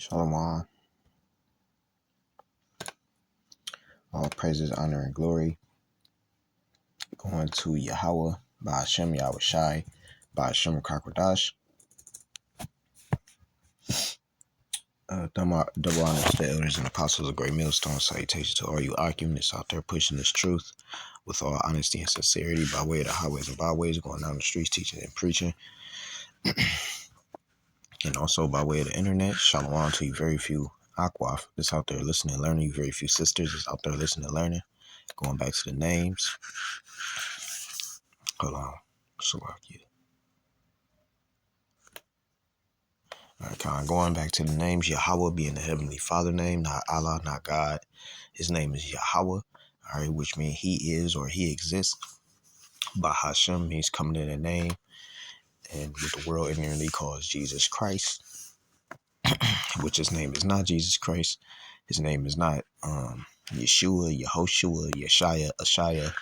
Shalom. All praises, honor, and glory going to Yahweh, by Hashem Yahweh Shai, by Hashem Kakwadash. Double honor to the elders and apostles of Great Millstone. Salutations to all you occupants out there pushing this truth with all honesty and sincerity by way of the highways and byways, going down the streets teaching and preaching. And also by way of the internet. Shalom to you very few Aquaf that's out there listening and learning. You very few sisters that's out there listening and learning. Going back to the names. Hold on. Salakia. Going back to the names, Yahweh being the Heavenly Father name, not Allah, not God. His name is Yahweh, all right, which means he is or he exists. By Hashem means coming in a name, and what the world ignorantly calls Jesus Christ, which his name is not Jesus Christ. His name is not Yeshua, Yehoshua, Yeshaya, Ashaya,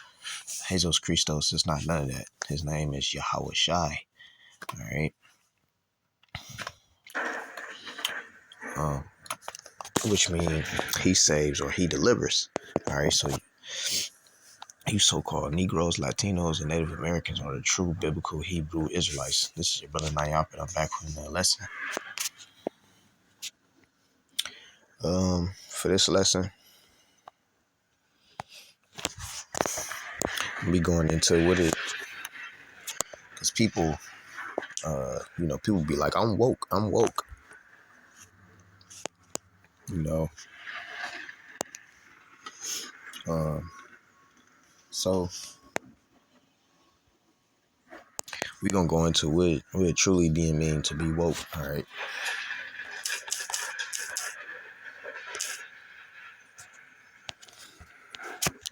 Jesus Christos. It's not none of that. His name is Yahweh Shai, all right. Which means he saves or he delivers. All right, so you so-called Negros, Latinos, and Native Americans are the true biblical Hebrew Israelites. This is your brother Nayap, and I'm back from the lesson. For this lesson, I'll be going into what it, because people, people be like, I'm woke. So we're going to go into what it truly did mean to be woke, all right?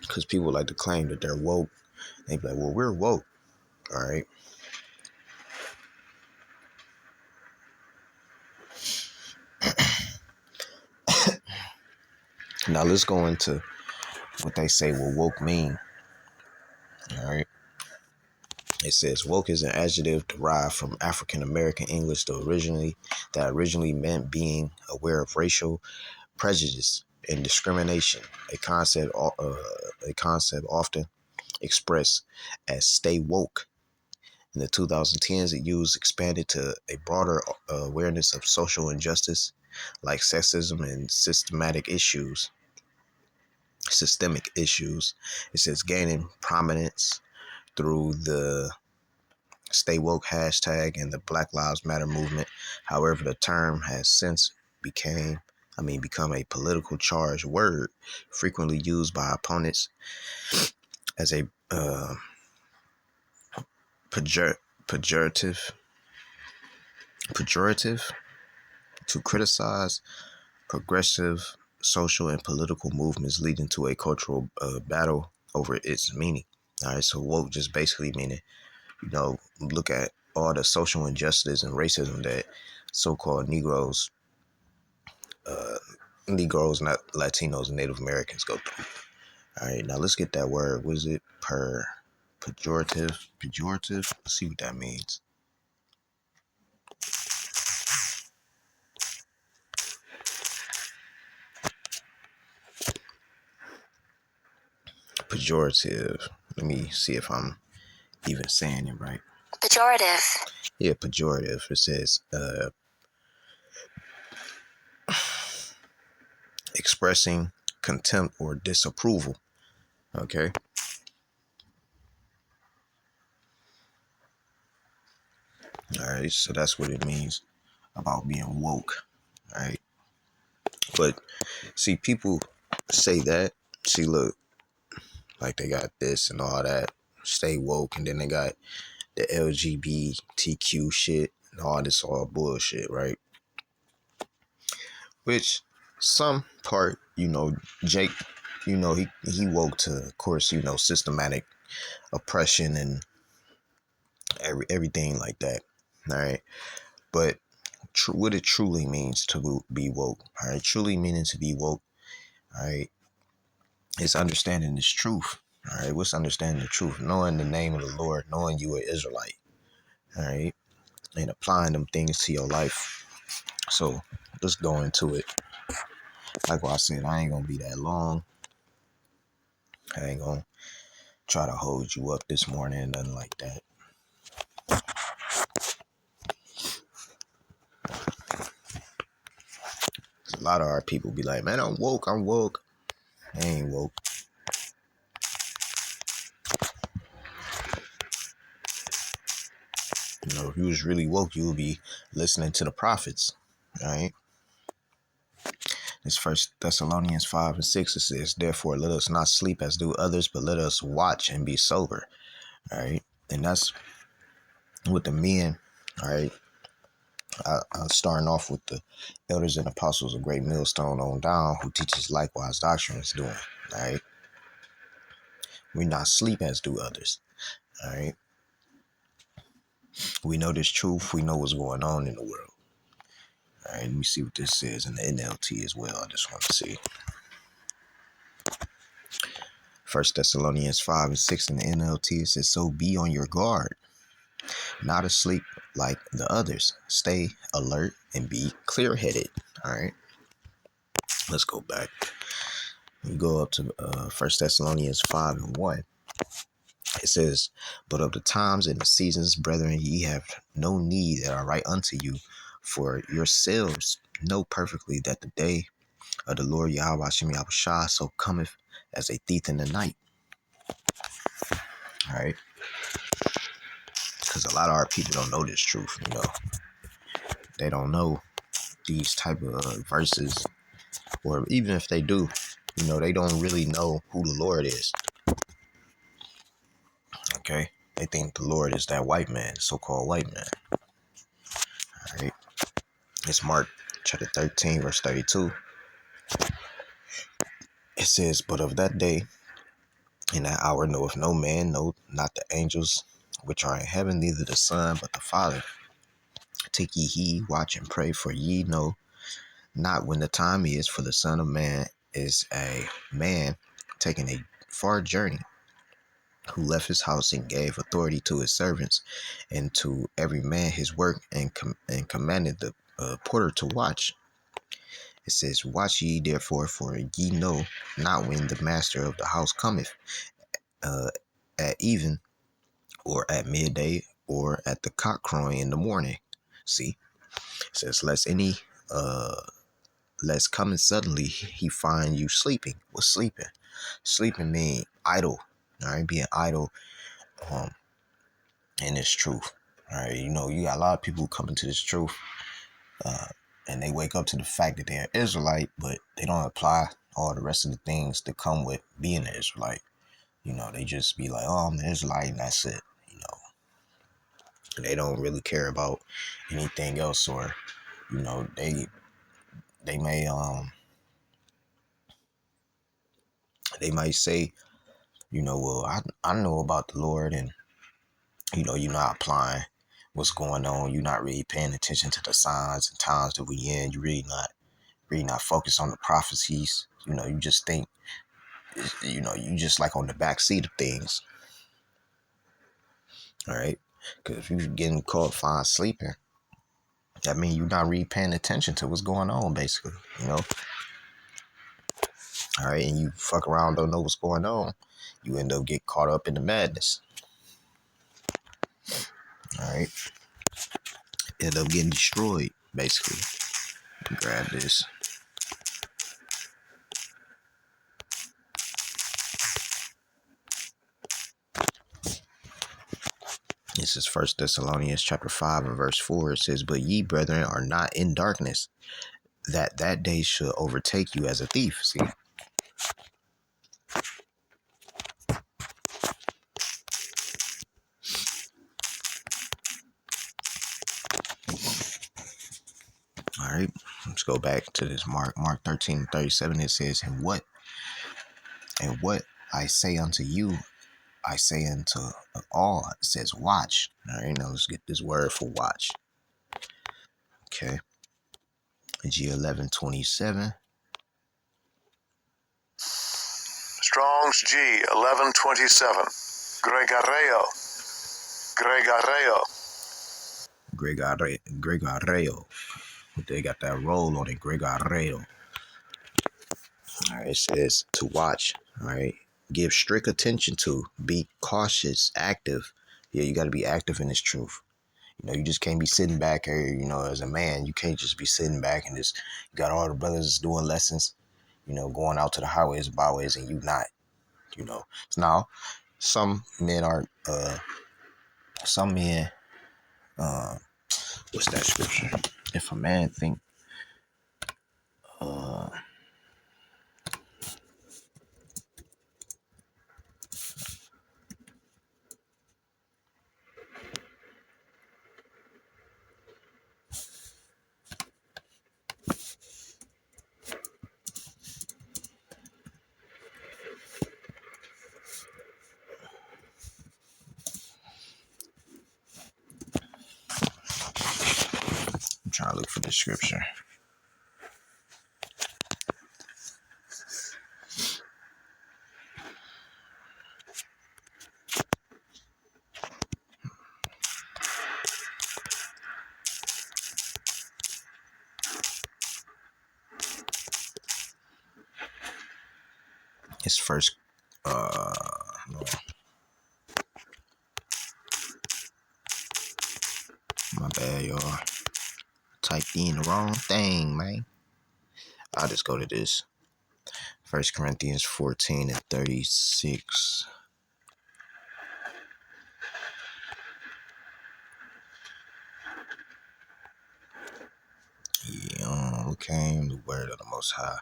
Because people like to claim that they're woke. They be like, well, we're woke, all right? Now let's go into what they say will woke mean, all right? It says woke is an adjective derived from African American English that originally meant being aware of racial prejudice and discrimination, a concept often expressed as stay woke. In the 2010s, it used expanded to a broader awareness of social injustice like sexism and systemic issues. It says gaining prominence through the Stay Woke hashtag and the Black Lives Matter movement. However, the term has since become a political charged word frequently used by opponents as a pejorative to criticize progressive social and political movements, leading to a cultural battle over its meaning. All right, so woke just basically meaning, look at all the social injustice and racism that so-called Negros, not Latinos and Native Americans go through. All right, now let's get that word. What is it? Pejorative. Let's see what that means. Pejorative. Let me see if I'm even saying it right. Pejorative. Yeah, pejorative. It says expressing contempt or disapproval. Okay. All right, so that's what it means about being woke. All right. But see, people say that. See, look, like they got this and all that, stay woke, and then they got the LGBTQ shit and all this all bullshit, right? Which some part, Jake, he woke to, of course, systematic oppression and everything like that. All right. But what it truly means to be woke, all right, truly meaning to be woke, all right, is understanding this truth. All right, what's understanding the truth? Knowing the name of the Lord, knowing you are Israelite, all right, and applying them things to your life. So let's go into it. Like what I said, I ain't gonna be that long. I ain't gonna try to hold you up this morning, nothing like that. A lot of our people be like, man, I'm woke. I ain't woke. You know, if you was really woke, you would be listening to the prophets. All right. It's First Thessalonians 5:6. It says, therefore, let us not sleep as do others, but let us watch and be sober. All right. And that's with the men. All right. I'm starting off with the elders and apostles of Great Millstone on down, who teaches likewise doctrines doing. All right. We not sleep as do others. All right. We know this truth. We know what's going on in the world. All right. Let me see what this says in the NLT as well. I just want to see. First Thessalonians 5:6 in the NLT, it says, so be on your guard, not asleep like the others. Stay alert and be clear-headed. All right. Let's go back. We go up to 1 Thessalonians 5:1. It says, but of the times and the seasons, brethren, ye have no need that I write unto you, for yourselves know perfectly that the day of the Lord Yahweh Shem Yahushua so cometh as a thief in the night. All right. Because a lot of our people don't know this truth, you know. They don't know these type of verses, or even if they do, you know, they don't really know who the Lord is. Okay. They think the Lord is that white man, so-called white man. All right. It's Mark chapter 13, verse 32. It says, but of that day and that hour knoweth no man, no, not the angels which are in heaven, neither the Son, but the Father. Take ye heed, watch and pray, for ye know not when the time is, for the Son of Man is a man taking a far journey, who left his house and gave authority to his servants and to every man his work, and commanded the porter to watch. It says, watch ye therefore, for ye know not when the master of the house cometh, at even, or at midday, or at the cock crowing in the morning. See, it says, lest coming suddenly he find you sleeping. What's sleeping? Sleeping mean idle. All right, being idle in this truth. All right, you know, you got a lot of people who come into this truth, and they wake up to the fact that they're Israelite, but they don't apply all the rest of the things that come with being an Israelite. You know, they just be like, oh, I'm an Israelite, and that's it. You know, they don't really care about anything else, or, you know, they may they might say, you know, well, I know about the Lord, and, you know, you're not applying what's going on. You're not really paying attention to the signs and times that we in. You're really not focused on the prophecies. You know, you just think, you know, you just like on the back seat of things. All right. Because if you're getting caught fine sleeping, that means you're not really paying attention to what's going on, basically, you know. All right. And you fuck around, don't know what's going on. You end up getting caught up in the madness. All right. End up getting destroyed, basically. Grab this. This is First Thessalonians chapter 5 and verse 4. It says, but ye, brethren, are not in darkness, that day should overtake you as a thief. See? All right. Let's go back to this Mark 13:37. It says, and what I say unto you, I say unto all. It says, watch. All right. Now let's get this word for watch. Okay. G1127. Strong's G1127. Gregareo. Gregareo. They got that roll on it, Gregareo. All right, it says to watch. All right, give strict attention to, be cautious, active. Yeah, you got to be active in this truth. You know, you just can't be sitting back here. You know, as a man, you can't just be sitting back and just you got all the brothers doing lessons. You know, going out to the highways, byways, and you not. You know, now some men aren't. Some men. Uh, what's that scripture? If a man think. Uh, I'm trying to look for the scripture. It's first. No, my bad, y'all. Typed in the wrong thing, man. I'll just go to this. 1 Corinthians 14 and 36. Yeah, who came the word of the Most High.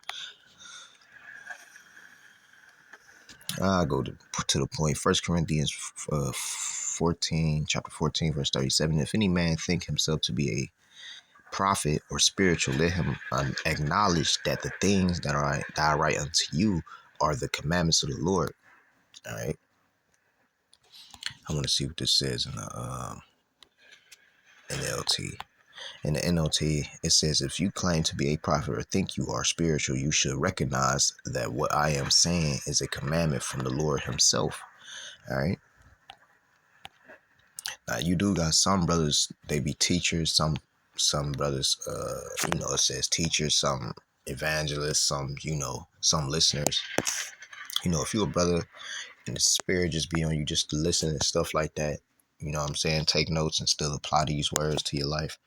I go to the point. 1 Corinthians 14, chapter 14, verse 37. If any man think himself to be a prophet or spiritual, let him acknowledge that the things that I write unto you are the commandments of the Lord. All right. I want to see what this says in the NLT. In the NLT, it says, if you claim to be a prophet or think you are spiritual, you should recognize that what I am saying is a commandment from the Lord himself. All right. Now, you do got some brothers, they be teachers, some brothers, it says teachers, some evangelists, some, some listeners. If you're a brother and the spirit just be on you just to listen and stuff like that, you know what I'm saying? Take notes and still apply these words to your life.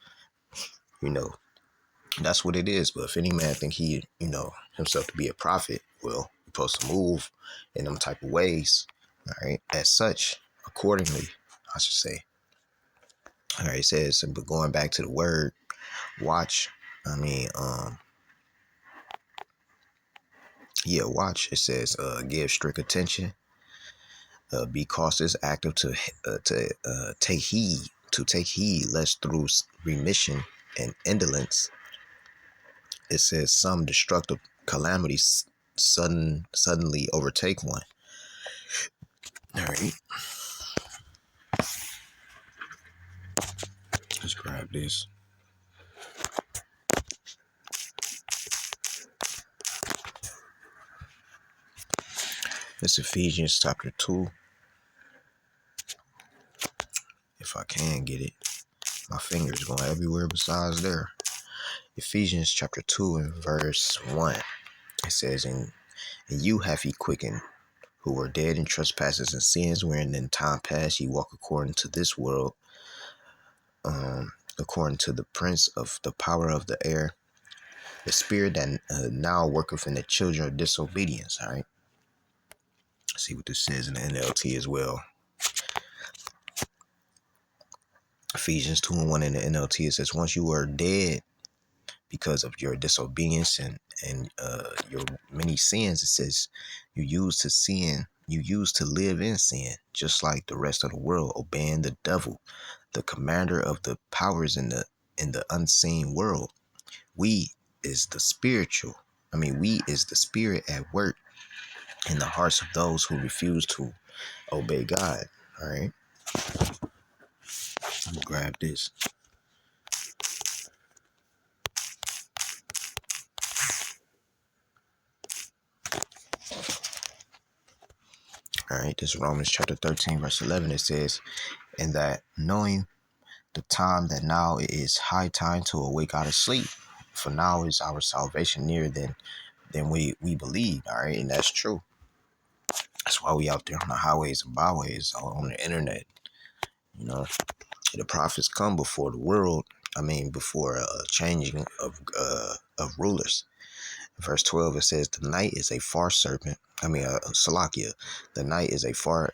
That's what it is. But if any man think he, himself to be a prophet, well, you're supposed to move in them type of ways, all right, as such, accordingly, I should say. All right, it says, but going back to the word, watch, watch. It says, give strict attention, be cautious, active to take heed, lest through remission and indolence, it says some destructive calamities suddenly overtake one. All right, let's grab this. It's Ephesians chapter 2. If I can get it, my fingers going everywhere besides there. Ephesians chapter 2 and verse 1. It says, and you have he quickened, who were dead in trespasses and sins, wherein in time past ye walk according to this world, according to the prince of the power of the air, the spirit that now worketh in the children of disobedience. All right. Let's see what this says in the NLT as well. Ephesians 2 and 1 in the NLT, it says, once you were dead because of your disobedience and your many sins, it says you used to live in sin, just like the rest of the world, obeying the devil, the commander of the powers in the unseen world. We is the spirit at work in the hearts of those who refuse to obey God. All right, let me grab this. All right, this is Romans chapter 13, verse 11. It says, and that knowing the time that now it is high time to awake out of sleep. For now is our salvation nearer than we believe. All right, and that's true. That's why we out there on the highways and byways, on the internet. You know, the prophets come before the world. I mean, before changing of rulers. Verse 12, it says, "The night is a far serpent." I mean, Salakia. The night is far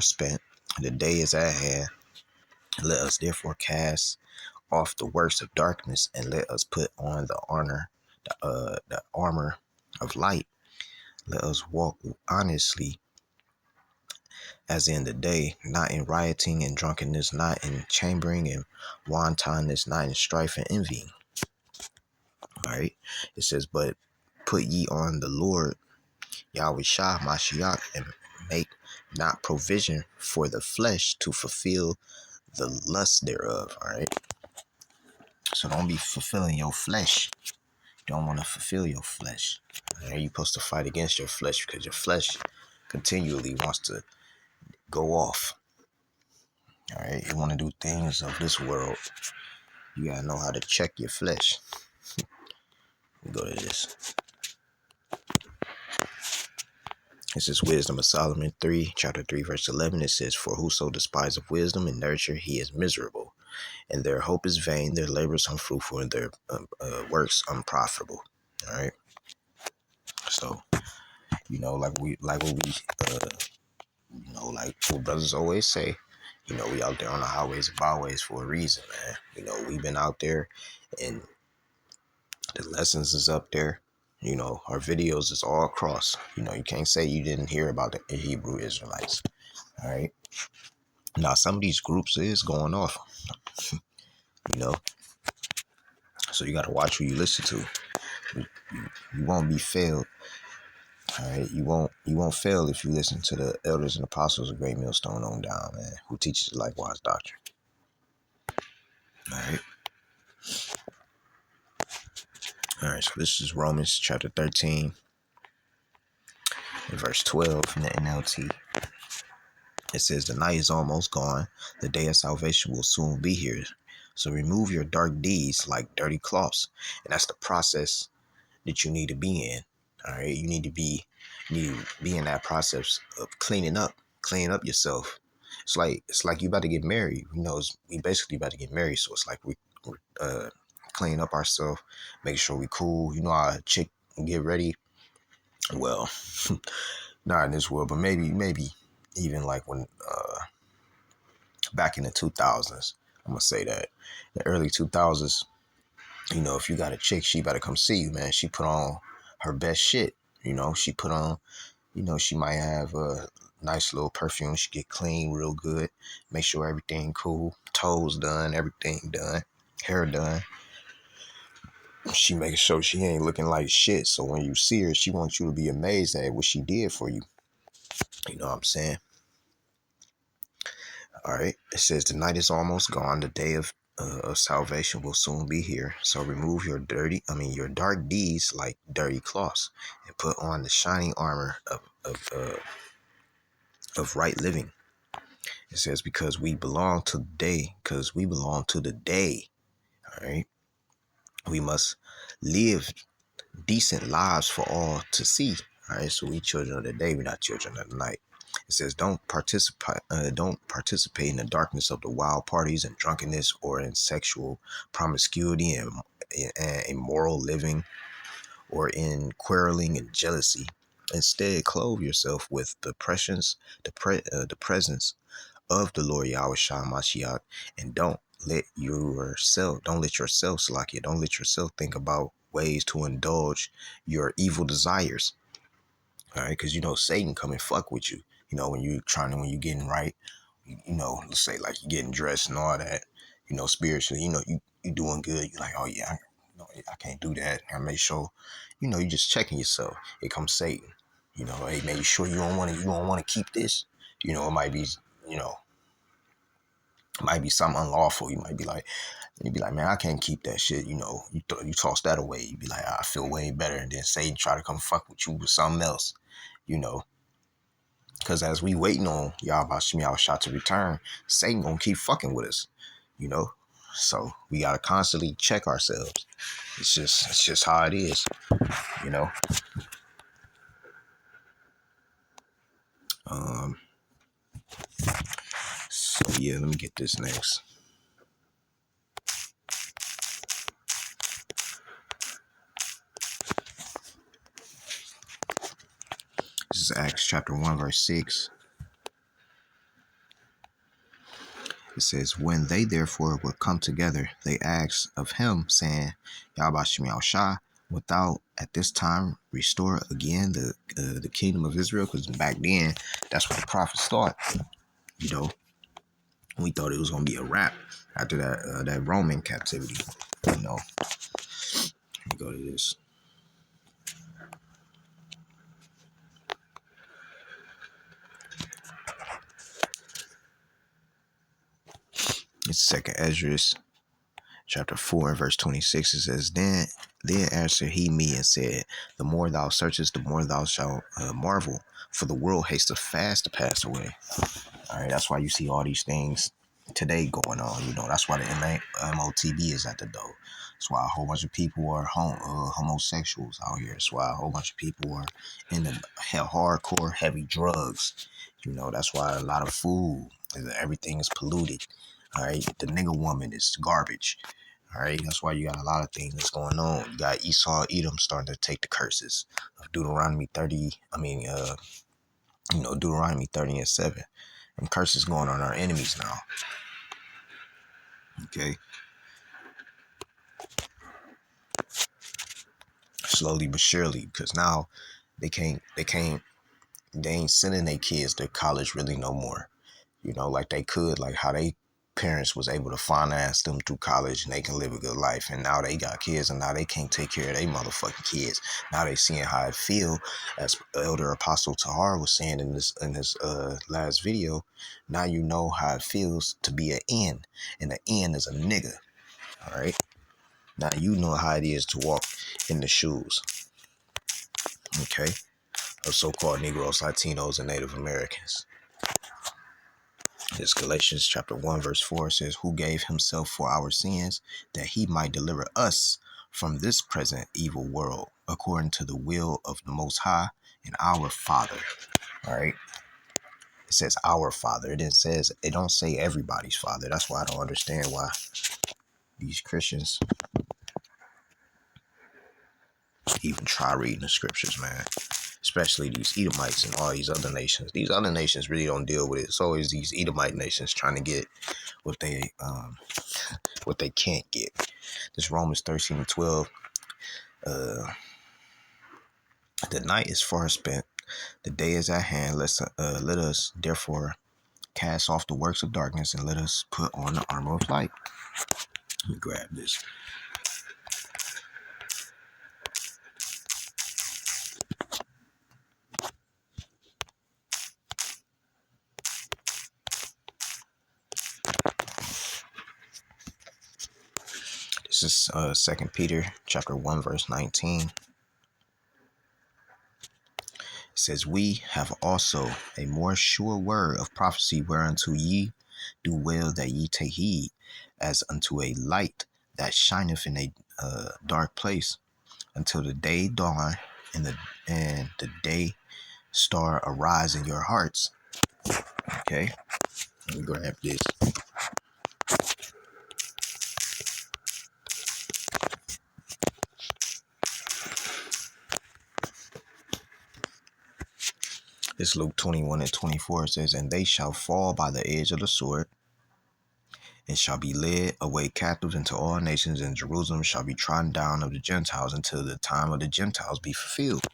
spent. The day is at hand. Let us therefore cast off the works of darkness, and let us put on the armor of light. Let us walk honestly as in the day, not in rioting and drunkenness, not in chambering and wantonness, not in strife and envying. All right. It says, "But put ye on the Lord Yahweh Shah Mashiach, and make not provision for the flesh to fulfill the lust thereof." All right. So don't be fulfilling your flesh. You don't want to fulfill your flesh. All right? You're supposed to fight against your flesh because your flesh continually wants to go off. All right. You want to do things of this world. You got to know how to check your flesh. Let me go to this. This is Wisdom of Solomon 3, chapter 3, verse 11. It says, "For whoso despiseth wisdom and nurture, he is miserable. And their hope is vain, their labors unfruitful, and their works unprofitable." All right. So, like what we, like what brothers always say, we out there on the highways and byways for a reason, man. We've been out there, and the lessons is up there. Our videos is all across. You can't say you didn't hear about the Hebrew Israelites. All right. Now, some of these groups is going off, you know, so you got to watch who you listen to. You won't be failed. All right. You won't fail if you listen to the elders and apostles of Great Millstone on down, man, who teaches the likewise doctrine. All right. All right. So this is Romans chapter 13 and verse 12 from the NLT. It says, "The night is almost gone. The day of salvation will soon be here. So remove your dark deeds like dirty cloths." And that's the process that you need to be in. All right. You need to be in that process of cleaning up yourself. It's like you about to get married. We basically about to get married. So it's like we clean up ourselves, make sure we cool. You know how a chick get ready? Well, not in this world, but maybe even like when back in the 2000s. I'm gonna say that the early 2000s. If you got a chick, she better come see you, man. She put on her best shit. She put on. She might have a nice little perfume. She get clean real good. Make sure everything cool. Toes done, everything done, hair done. She making sure she ain't looking like shit. So when you see her, she wants you to be amazed at what she did for you. You know what I'm saying? All right. It says the night is almost gone. The day of salvation will soon be here. So remove your dark deeds like dirty cloths, and put on the shining armor of right living. It says because we belong to the day. Because we belong to the day. All right. We must live decent lives for all to see. All right. So we children of the day. We're not children of the night. It says, don't participate in the darkness of the wild parties and drunkenness, or in sexual promiscuity and immoral living, or in quarreling and jealousy. Instead, clothe yourself with the presence of the Lord Yahweh Shah Mashiach, and don't let yourself slack it. Don't let yourself think about ways to indulge your evil desires. All right, because Satan come and fuck with you. When you getting right, let's say like you getting dressed and all that. Spiritually, you doing good. You like, oh yeah, I can't do that. I make sure, you just checking yourself. Here comes Satan. Hey, man, you sure you don't want to keep this? It might be, you know, it might be something unlawful. You be like, man, I can't keep that shit. You toss that away. You be like, I feel way better. And then Satan try to come fuck with you with something else. Because as we waiting on Yahweh Shah to return, Satan gonna keep fucking with us. So we gotta constantly check ourselves. It's just how it is, you know. Um. So yeah, let me get this next. This is Acts chapter 1, verse 6. It says, when they therefore were come together, they asked of him, saying, Yahbashim Yahushua, without at this time restore again the kingdom of Israel? Because back then, that's what the prophets thought. You know, we thought it was going to be a wrap after that Roman captivity. You know, let me go to this. It's Second Esdras chapter 4 and verse 26. It says, then answered he me and said, the more thou searchest, the more thou shalt marvel, for the world hasteth fast to pass away. All right, that's why you see all these things today going on. You know, that's why the MOTB is at the door. That's why a whole bunch of people are homosexuals out here. That's why a whole bunch of people are in the hardcore heavy drugs. You know, that's why a lot of food, everything is polluted. All right, the nigga woman is garbage. All right, that's why you got a lot of things that's going on. You got Esau, Edom starting to take the curses of Deuteronomy 30. Deuteronomy 30 and 7. And curses going on our enemies now. Okay. Slowly but surely, because now they ain't sending their kids to college really no more. You know, like they could, like how they parents was able to finance them through college and they can live a good life. And now they got kids and now they can't take care of their motherfucking kids. Now they seeing how it feel, as Elder Apostle Tahar was saying in this last video. Now you know how it feels to be an N, and the N is a nigga. All right. Now you know how it is to walk in the shoes, okay, of so-called Negros, Latinos, and Native Americans. This Galatians chapter 1, verse 4 says, who gave himself for our sins, that he might deliver us from this present evil world, according to the will of the Most High and our Father. All right. It says our Father. It don't say everybody's Father. That's why I don't understand why these Christians even try reading the scriptures, man. Especially these Edomites and all these other nations. These other nations really don't deal with it. It's always these Edomite nations trying to get what they can't get. This Romans 13 and 12. The night is far spent. The day is at hand. Let us therefore cast off the works of darkness and let us put on the armor of light. Let me grab this. This is 2 Peter chapter 1, verse 19. It says, we have also a more sure word of prophecy, whereunto ye do well that ye take heed, as unto a light that shineth in a dark place, until the day dawn and the day star arise in your hearts. Okay, let me grab this. It's Luke 21 and 24. It says, and they shall fall by the edge of the sword, and shall be led away captives into all nations, and Jerusalem shall be trodden down of the Gentiles until the time of the Gentiles be fulfilled.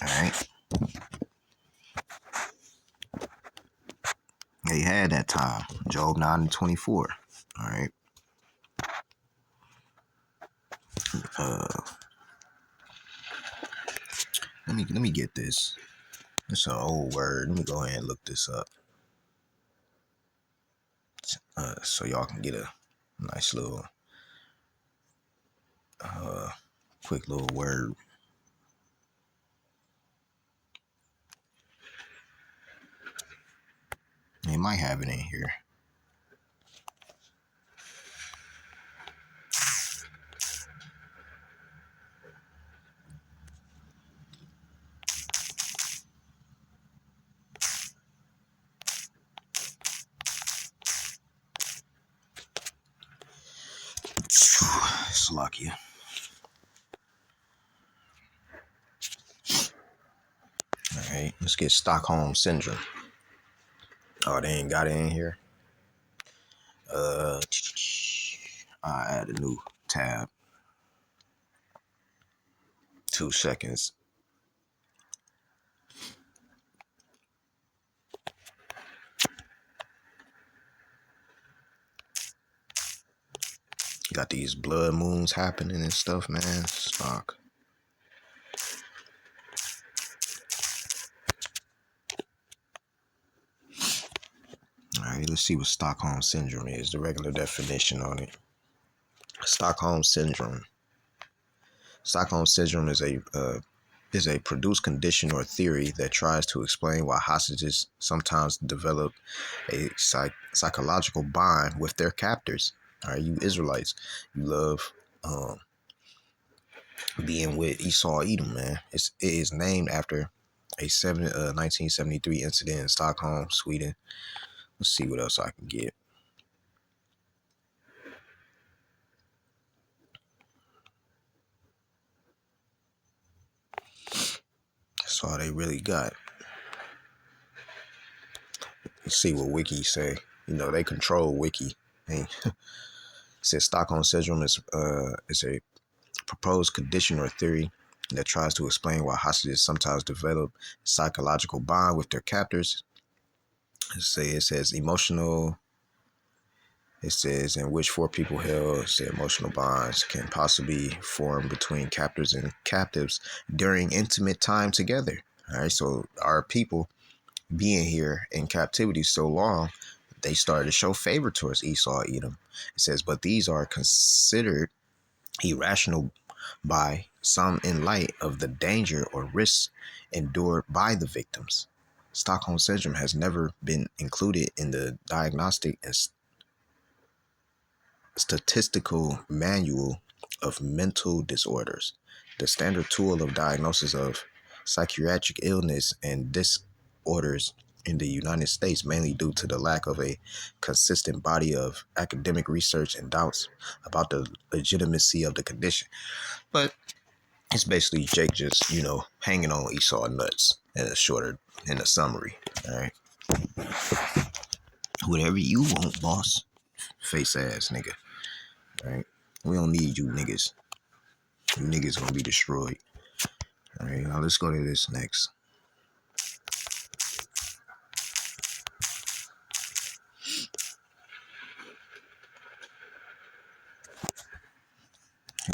All right. They had that time. Job 9 and 24. All right. Let me get this. It's an old word. Let me go ahead and look this up. So y'all can get a nice little quick little word. They might have it in here. Slovakia. All right, let's get Stockholm Syndrome. Oh, they ain't got it in here. I add a new tab. 2 seconds. Got these blood moons happening and stuff, man. Stock. All right, let's see what Stockholm Syndrome is. The regular definition on it. Stockholm Syndrome. Stockholm Syndrome is a produced condition or theory that tries to explain why hostages sometimes develop a psychological bond with their captors. All right, you Israelites, you love being with Esau Edom, man. It is named after a 1973 incident in Stockholm, Sweden. Let's see what else I can get. That's all they really got. Let's see what Wiki say. You know, they control Wiki. It says Stockholm Syndrome is a proposed condition or theory that tries to explain why hostages sometimes develop psychological bond with their captors. It says emotional. It says in which four people held say emotional bonds can possibly form between captors and captives during intimate time together. All right, so our people being here in captivity so long, they started to show favor towards Esau Edom. It says, but these are considered irrational by some in light of the danger or risks endured by the victims. Stockholm Syndrome has never been included in the Diagnostic and Statistical Manual of Mental Disorders, the standard tool of diagnosis of psychiatric illness and disorders in the United States, mainly due to the lack of a consistent body of academic research and doubts about the legitimacy of the condition. But it's basically Jake just, hanging on Esau nuts in a summary. All right. Whatever you want, boss. Face ass nigga. All right. We don't need you niggas. You niggas gonna be destroyed. All right. Now let's go to this next.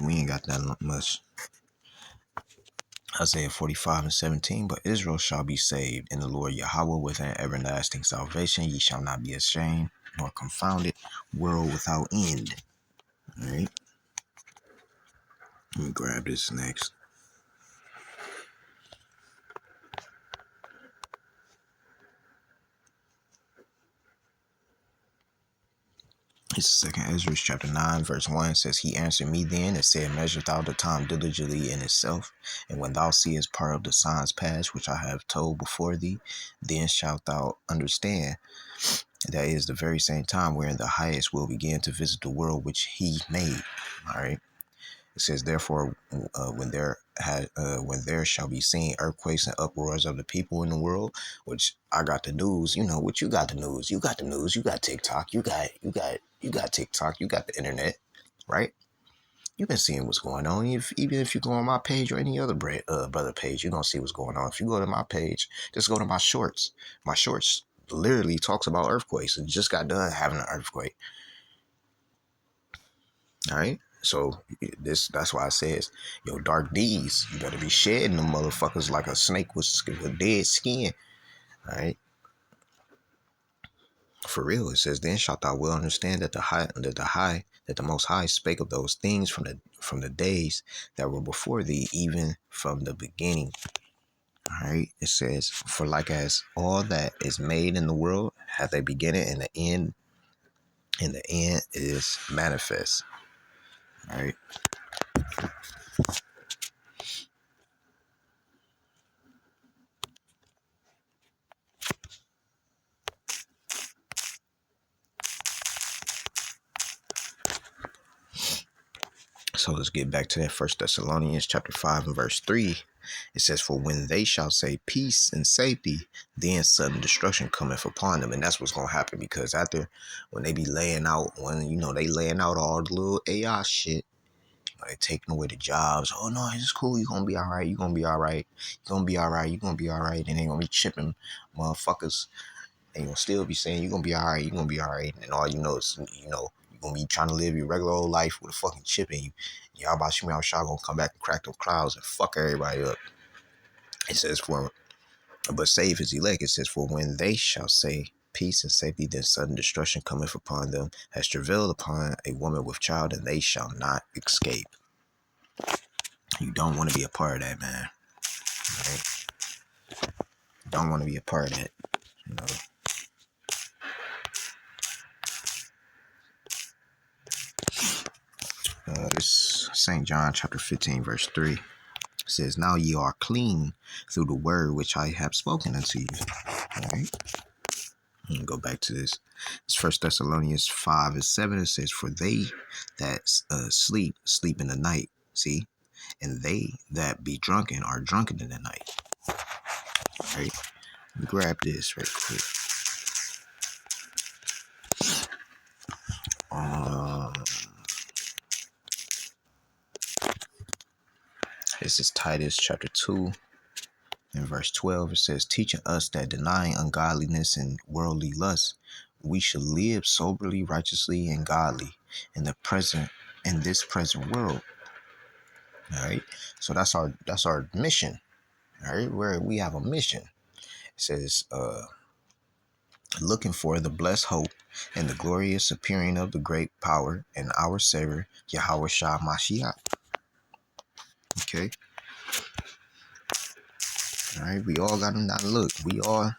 We ain't got that much. Isaiah 45:17, but Israel shall be saved in the Lord Yahweh with an everlasting salvation. Ye shall not be ashamed nor confounded, world without end. All right. Let me grab this next. It's second Ezra chapter 9, verse 1 says, he answered me then and said, measure thou the time diligently in itself, and when thou seest part of the signs past, which I have told before thee, then shalt thou understand that is the very same time wherein the highest will begin to visit the world which he made. All right. It says, therefore, when there shall be seen earthquakes and uproars of the people in the world, which I got the news, what you got the news, you got the news, you got TikTok, you got TikTok, you got the internet, right? You've been seeing what's going on. Even if you go on my page or any other brother page, you're gonna see what's going on. If you go to my page, just go to my shorts. My shorts literally talks about earthquakes. It just got done having an earthquake. All right. So that's why it says, dark deeds, you better be shedding them motherfuckers like a snake with dead skin. All right. For real, it says, then shalt thou well understand that the Most High spake of those things from the days that were before thee, even from the beginning. All right. It says, for like as all that is made in the world hath a beginning, and the end is manifest. All right. So let's get back to that. First Thessalonians chapter 5 and verse 3. It says, "For when they shall say peace and safety, then sudden destruction cometh upon them." And that's what's gonna happen, because after, when they be laying out, when they laying out all the little AI shit, they taking away the jobs. Oh no, it's cool. You're gonna be all right. You're gonna be all right. You're gonna be all right. You're gonna be all right. And they gonna be chipping motherfuckers. And you'll still be saying you're gonna be all right. You're gonna be all right. And all you know is, you're gonna be trying to live your regular old life with a fucking chip in you. Y'all about to me, shot gonna come back and crack those clouds and fuck everybody up. It says, but save his elect. It says, "For when they shall say peace and safety, then sudden destruction cometh upon them, as travailed upon a woman with child, and they shall not escape." You don't want to be a part of that, man. Right? You don't want to be a part of that. You know. This St. John chapter 15, verse 3. It says, "Now ye are clean through the word which I have spoken unto you." All right. Go back to this. It's First Thessalonians 5 and 7. It says, "For they that sleep in the night. See, and they that be drunken are drunken in the night." All right. Grab this right quick. This is Titus chapter 2 and verse 12. It says, "Teaching us that denying ungodliness and worldly lust, we should live soberly, righteously, and godly in this present world." All right. So that's our mission. All right. Where we have a mission. It says, "Looking for the blessed hope and the glorious appearing of the great power and our Savior, Yahweh Shah Mashiach." Okay. All right. We all got to not look. We all,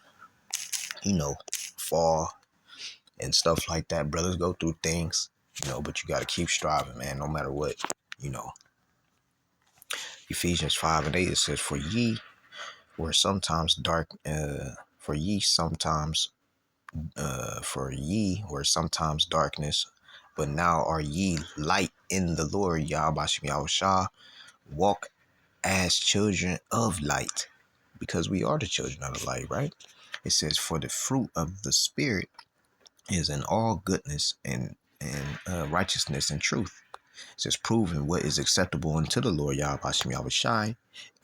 fall and stuff like that. Brothers go through things, but you got to keep striving, man, no matter what, you know. Ephesians 5 and 8, it says, "For ye were sometimes for ye were sometimes darkness, but now are ye light in the Lord, Yahbashim Yahushua. Walk as children of light," because we are the children of the light, right? It says, "For the fruit of the Spirit is in all goodness and righteousness and truth." It says, "Proving what is acceptable unto the Lord Yahbashim Yahushai,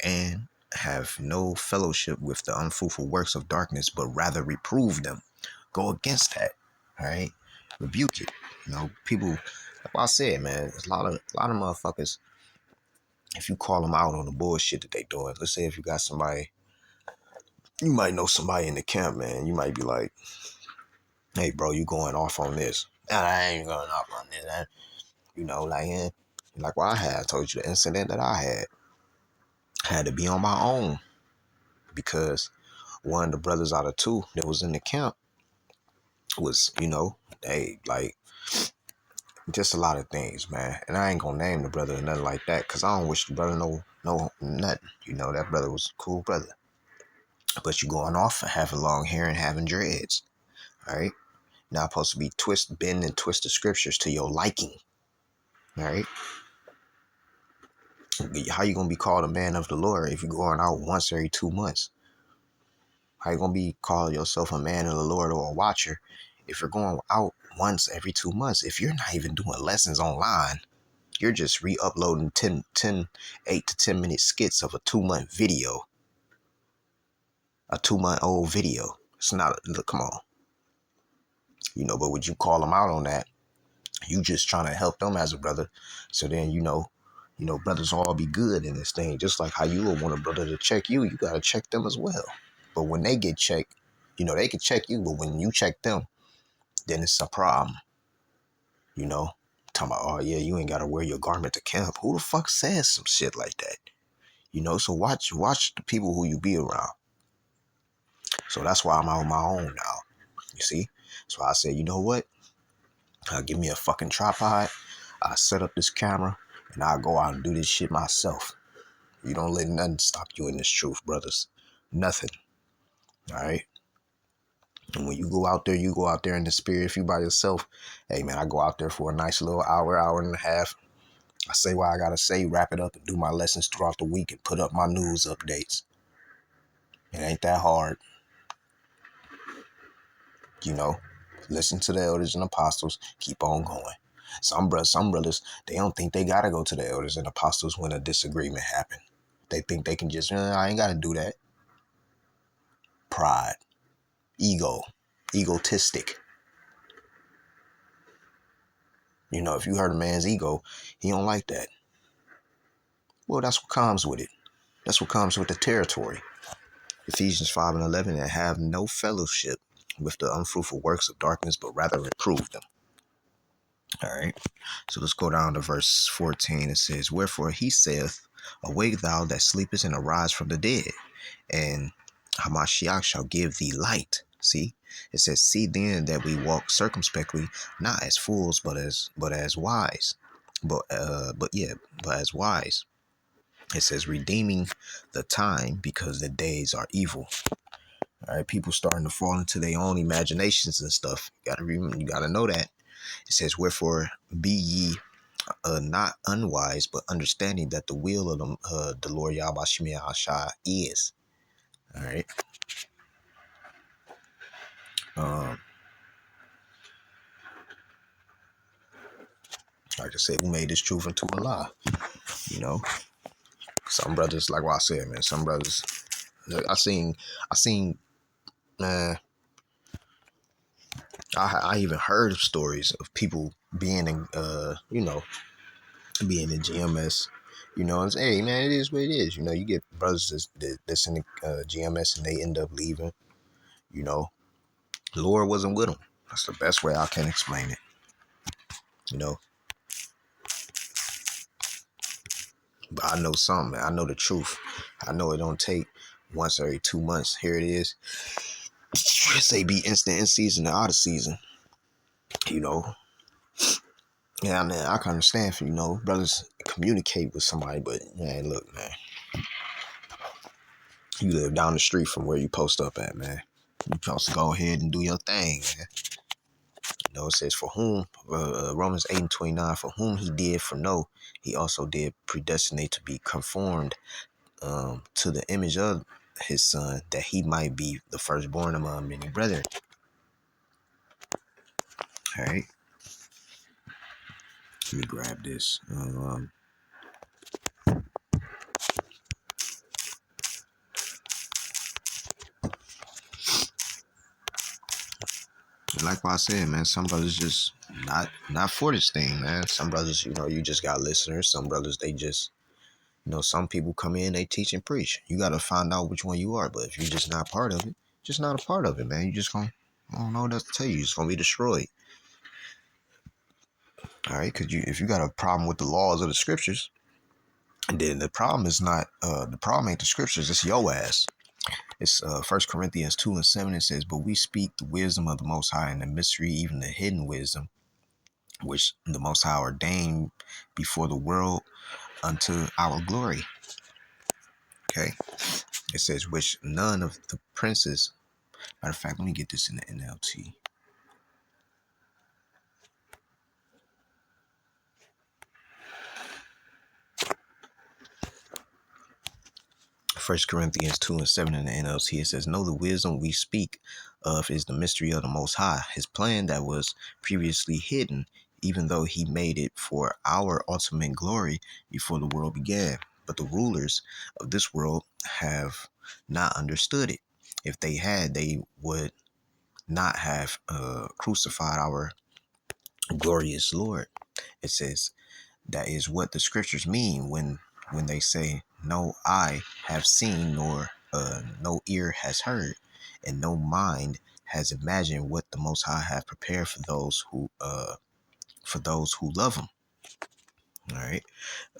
and have no fellowship with the unfruitful works of darkness, but rather reprove them." Go against that. All right. Rebuke it. People, like I said, man, there's a lot of motherfuckers. If you call them out on the bullshit that they doing, let's say if you got somebody, you might know somebody in the camp, man. You might be like, "Hey, bro, you going off on this?" "Nah, I ain't going off on this." Like what I told you the incident that I had to be on my own, because one of the brothers out of two that was in the camp was, they like just a lot of things, man. And I ain't gonna name the brother or nothing like that, because I don't wish the brother no nothing. That brother was a cool brother. But you going off and having long hair and having dreads. All right. Not supposed to be bend and twist the scriptures to your liking. All right. How you gonna be called a man of the Lord if you're going out once every 2 months? How you gonna be called yourself a man of the Lord or a watcher if you're going out once every 2 months? If you're not even doing lessons online, you're just re-uploading 8 to 10 minute skits of a 2 month video, a 2 month old video. It's not, look, come on. But would you call them out on that? You just trying to help them as a brother. So then, brothers all be good in this thing. Just like how you would want a brother to check you, you got to check them as well. But when they get checked, they can check you, but when you check them, then it's a problem. Talking about, "Oh yeah, you ain't got to wear your garment to camp." Who the fuck says some shit like that? So watch the people who you be around. So that's why I'm out on my own now. You see? So I said, you know what? Give me a fucking tripod. I set up this camera and I'll go out and do this shit myself. You don't let nothing stop you in this truth, brothers. Nothing. All right. And when you go out there, you go out there in the spirit. If you by yourself, hey man, I go out there for a nice little hour, hour and a half. I say what I gotta say, wrap it up, and do my lessons throughout the week and put up my news updates. It ain't that hard, you know. Listen to the elders and apostles. Keep on going. Some brothers, they don't think they gotta go to the elders and apostles when a disagreement happen. They think they can just, I ain't gotta do that. Pride, ego, egotistic. You know, if you hurt a man's ego, he don't like that. Well, that's what comes with it. That's what comes with the territory. Ephesians 5 and 11, and have no fellowship with the unfruitful works of darkness, but rather reprove them. All right. So let's go down to verse 14. It says, wherefore he saith, awake thou that sleepest, and arise from the dead, and Hamashiach shall give thee light. See, it says, see then that we walk circumspectly, not as fools, but as wise. But as wise. It says, redeeming the time, because the days are evil. All right, people starting to fall into their own imaginations and stuff. You gotta know that. It says, wherefore be ye not unwise, but understanding that the will of the Lord Yahweh Shai is. All right. Like I said, who made this truth into a lie? You know, some brothers, like what I said, man. Some brothers, I seen, man. I even heard of stories of people being in, being in GMS. You know, and say, hey, man, it is what it is. You know, you get brothers that's in the GMS and they end up leaving. You know, the Lord wasn't with them. That's the best way I can explain it. You know, but I know something, man. I know the truth. I know it don't take once every 2 months. Here it is. Say be instant in season and out of season. You know, yeah, man, I can understand for, brothers communicate with somebody, but man, look, man, you live down the street from where you post up at, man. You supposed to go ahead and do your thing, man. You know, it says, for whom, Romans 8 and 29, for whom he did foreknow, he also did predestinate to be conformed to the image of his son, that he might be the firstborn among many brethren. All right. Let me grab this. Like what I said, man, some brothers just not for this thing, man. Some brothers, you just got listeners. Some brothers, they just, some people come in, they teach and preach. You got to find out which one you are. But if you're just not part of it, just not a part of it, man. You just gonna, I don't know what else to tell you. You're just gonna be destroyed. All right, because if you got a problem with the laws of the scriptures, then the problem is not the problem ain't the scriptures. It's your ass. It's 1 Corinthians 2 and 7. It says, but we speak the wisdom of the Most High, and the mystery, even the hidden wisdom, which the Most High ordained before the world unto our glory. Okay. It says, which none of the princes, matter of fact, let me get this in the NLT. First Corinthians 2 and 7 in the NLT, it says, know the wisdom we speak of is the mystery of the Most High, his plan that was previously hidden, even though he made it for our ultimate glory before the world began. But the rulers of this world have not understood it. If they had, they would not have crucified our glorious Lord. It says, that is what the scriptures mean when they say, no eye have seen, nor no ear has heard, and no mind has imagined what the Most High have prepared for those who love him. All right.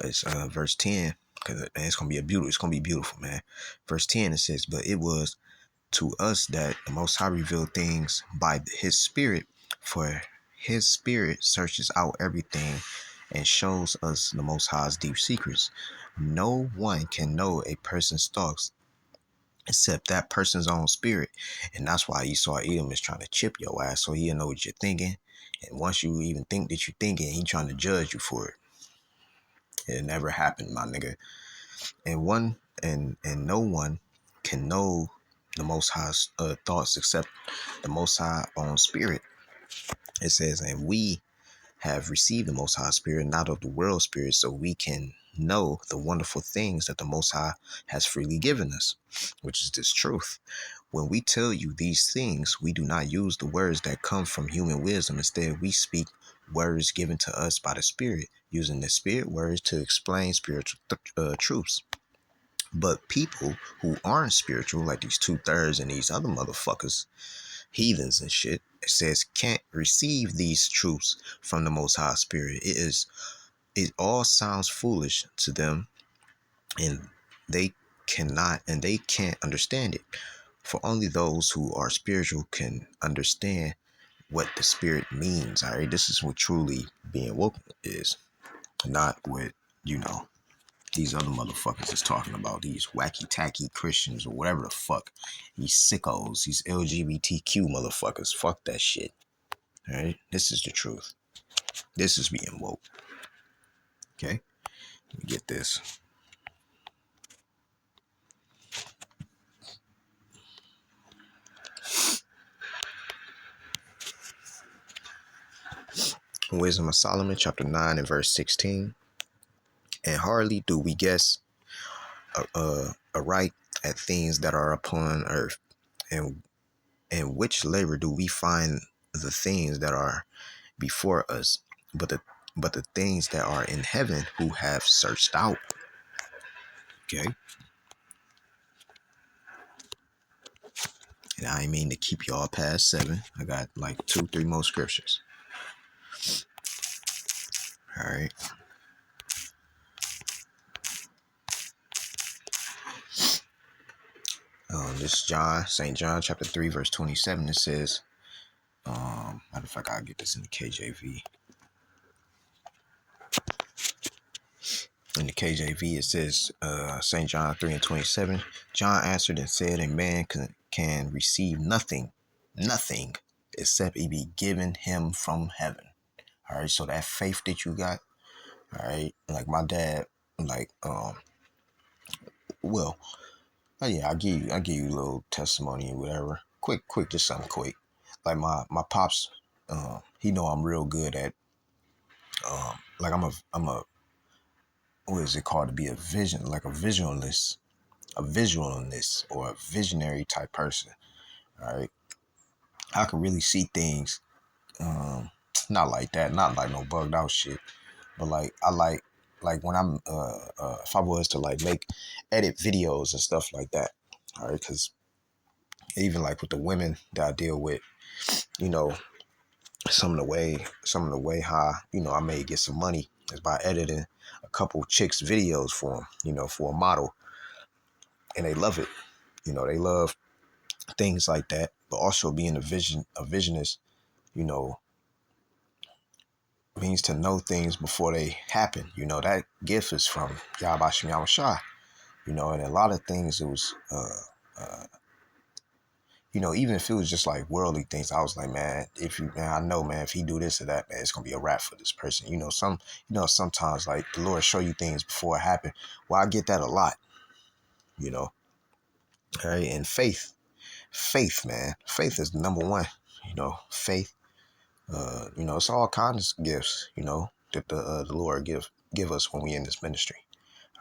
It's verse 10, because it's gonna be beautiful, man. Verse 10, it says, but it was to us that the Most High revealed things by his spirit, for his spirit searches out everything and shows us the Most High's deep secrets. No one can know a person's thoughts except that person's own spirit. And that's why Esau Edom is trying to chip your ass so he'll know what you're thinking. And once you even think that you're thinking, he's trying to judge you for it. It never happened, my nigga. And no one can know the Most High's thoughts except the Most High own spirit. It says, and we have received the Most High Spirit, not of the world spirit, so we can know the wonderful things that the Most High has freely given us, which is this truth. When we tell you these things, we do not use the words that come from human wisdom. Instead, we speak words given to us by the Spirit, using the Spirit words to explain spiritual truths. But people who aren't spiritual, like these 2/3 and these other motherfuckers, heathens and shit, it says can't receive these truths from the Most High Spirit. It all sounds foolish to them, and they can't understand it. For only those who are spiritual can understand what the Spirit means. All right, this is what truly being woke is, not what these other motherfuckers is talking about, these wacky tacky Christians or whatever the fuck, these sickos, these LGBTQ motherfuckers. Fuck that shit. All right, this is the truth. This is being woke. Okay, let me get this. Wisdom of Solomon, chapter 9 and verse 16. And hardly do we guess aright at things that are upon earth, and which labor do we find the things that are before us, but the things that are in heaven who have searched out. Okay. And I mean to keep y'all past 7. I got like 2-3 more scriptures. All right. This is John, St. John chapter 3, verse 27. It says, matter of fact, I'll get this in the KJV. In the KJV, it says, St. John 3 and 27, John answered and said, a man can receive nothing, except it be given him from heaven. All right, so that faith that you got, all right, like my dad, like, well, yeah, I'll give you a little testimony or whatever. Quick, just something quick. Like my pops, he know I'm real good at, like I'm a, what is it called to be a vision, like a visualist or a visionary type person. All right, I can really see things, not like that, not like no bugged out shit, but like I like when I'm if I was to like edit videos and stuff like that. All right, because even like with the women that I deal with, you know, some of the way how I may get some money is by editing a couple chicks videos for them, for a model, and they love it. They love things like that, but also being a visionist, you know, means to know things before they happen. That gift is from Yahweh Shem Yahushua, and a lot of things it was, even if it was just like worldly things, I was like, man, I know, man, if he do this or that, man, it's going to be a wrap for this person. Sometimes like the Lord show you things before it happen. Well, I get that a lot, all right. And faith, man, faith is the number one, faith. It's all kinds of gifts, that the Lord give us when we in this ministry.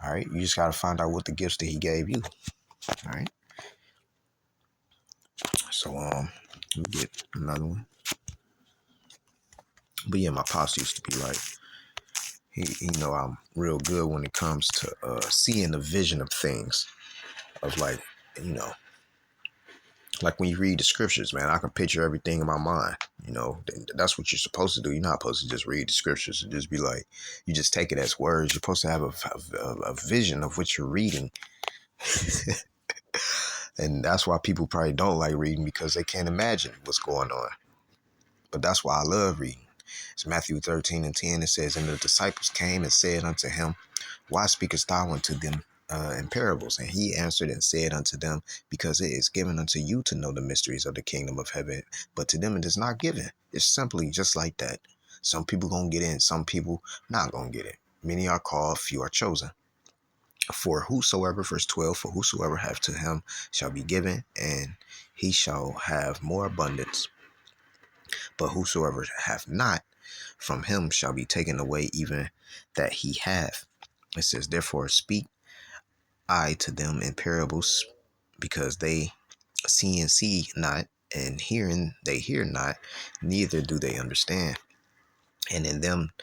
All right. You just got to find out what the gifts that he gave you. All right. So, let me get another one. But yeah, my pops used to be like, I'm real good when it comes to seeing the vision of things, of like, like when you read the scriptures, man, I can picture everything in my mind. That's what you're supposed to do. You're not supposed to just read the scriptures and just be like, you just take it as words. You're supposed to have a vision of what you're reading. And that's why people probably don't like reading, because they can't imagine what's going on. But that's why I love reading. It's Matthew 13:10. It says, "And the disciples came and said unto him, Why speakest thou unto them in parables? And he answered and said unto them, Because it is given unto you to know the mysteries of the kingdom of heaven, but to them it is not given." It's simply just like that. Some people gonna get in, some people not gonna get it. Many are called, few are chosen. For whosoever, verse 12, for whosoever hath, to him shall be given, and he shall have more abundance. But whosoever hath not, from him shall be taken away even that he hath. It says, "Therefore speak I to them in parables, because they see not, and hearing they hear not, neither do they understand. And in them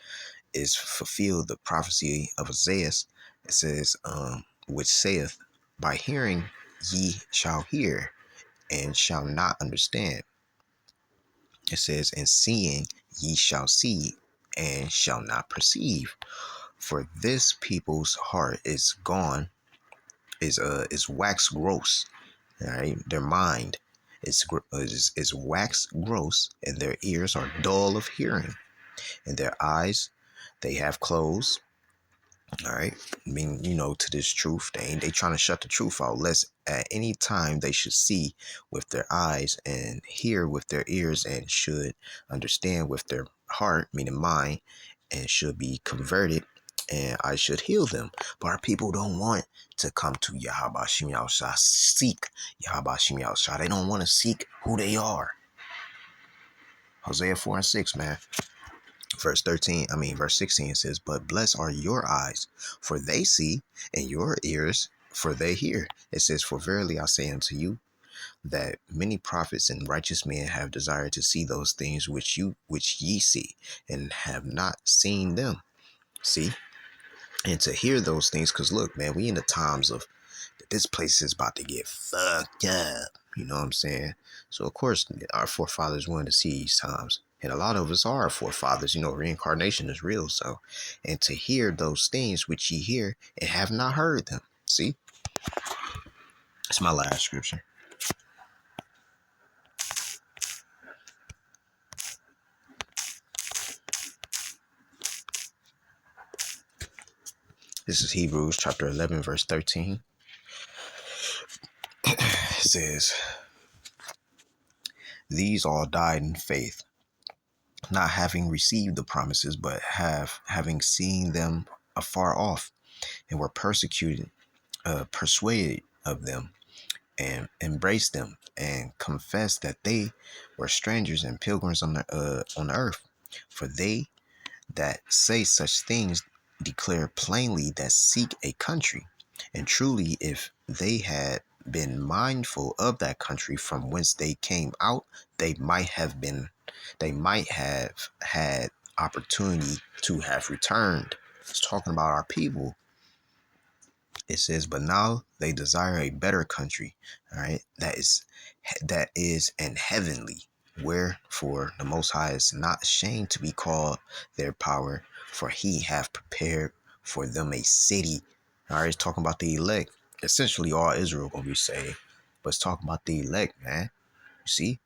is fulfilled the prophecy of Isaiah." It says, which saith, "By hearing ye shall hear, and shall not understand." It says, "And seeing ye shall see, and shall not perceive. For this people's heart is gone, is wax gross." All right, their mind is wax gross, and their ears are dull of hearing, and their eyes they have closed. All right. I mean, to this truth, they trying to shut the truth out, lest at any time they should see with their eyes, and hear with their ears, and should understand with their heart, meaning mind, and should be converted, and I should heal them. But our people don't want to come to Yahweh Shem Yahushua, seek Yahweh Shem Yahushua. They don't want to seek who they are. Hosea 4:6, man. Verse 16 says, "But blessed are your eyes, for they see, and your ears, for they hear." It says, "For verily I say unto you, that many prophets and righteous men have desired to see those things which ye see, and have not seen them." See, and to hear those things, because look, man, we in the times of this place is about to get fucked up. You know what I'm saying? So of course our forefathers wanted to see these times. And a lot of us are our forefathers. Reincarnation is real. So, and to hear those things which ye hear and have not heard them. See, it's my last scripture. This is Hebrews chapter 11, verse 13. It says, "These all died in faith, not having received the promises, but having seen them afar off, and were persuaded of them, and embraced them, and confessed that they were strangers and pilgrims on the earth. For they that say such things declare plainly that seek a country. And truly, if they had been mindful of that country from whence they came out, they might have had opportunity to have returned." It's talking about our people. It says, "But now they desire a better country." All right. That is an heavenly. Wherefore the Most High is not ashamed to be called their power, for he hath prepared for them a city. All right. It's talking about the elect. Essentially all Israel gonna be saved. But it's talking about the elect, man. You see,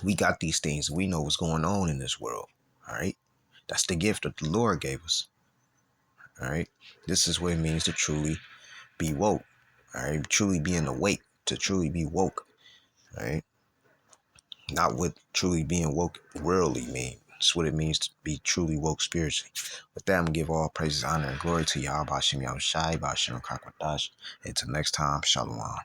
we got these things. We know what's going on in this world. All right. That's the gift that the Lord gave us. All right. This is what it means to truly be woke. All right. Truly being awake, to truly be woke. All right. Not what truly being woke worldly means. It's what it means to be truly woke spiritually. With that, I'm going to give all praises, honor, and glory to Yahweh Shem Yahushai, Ba'ashem Kakwadash. Until next time, Shalom.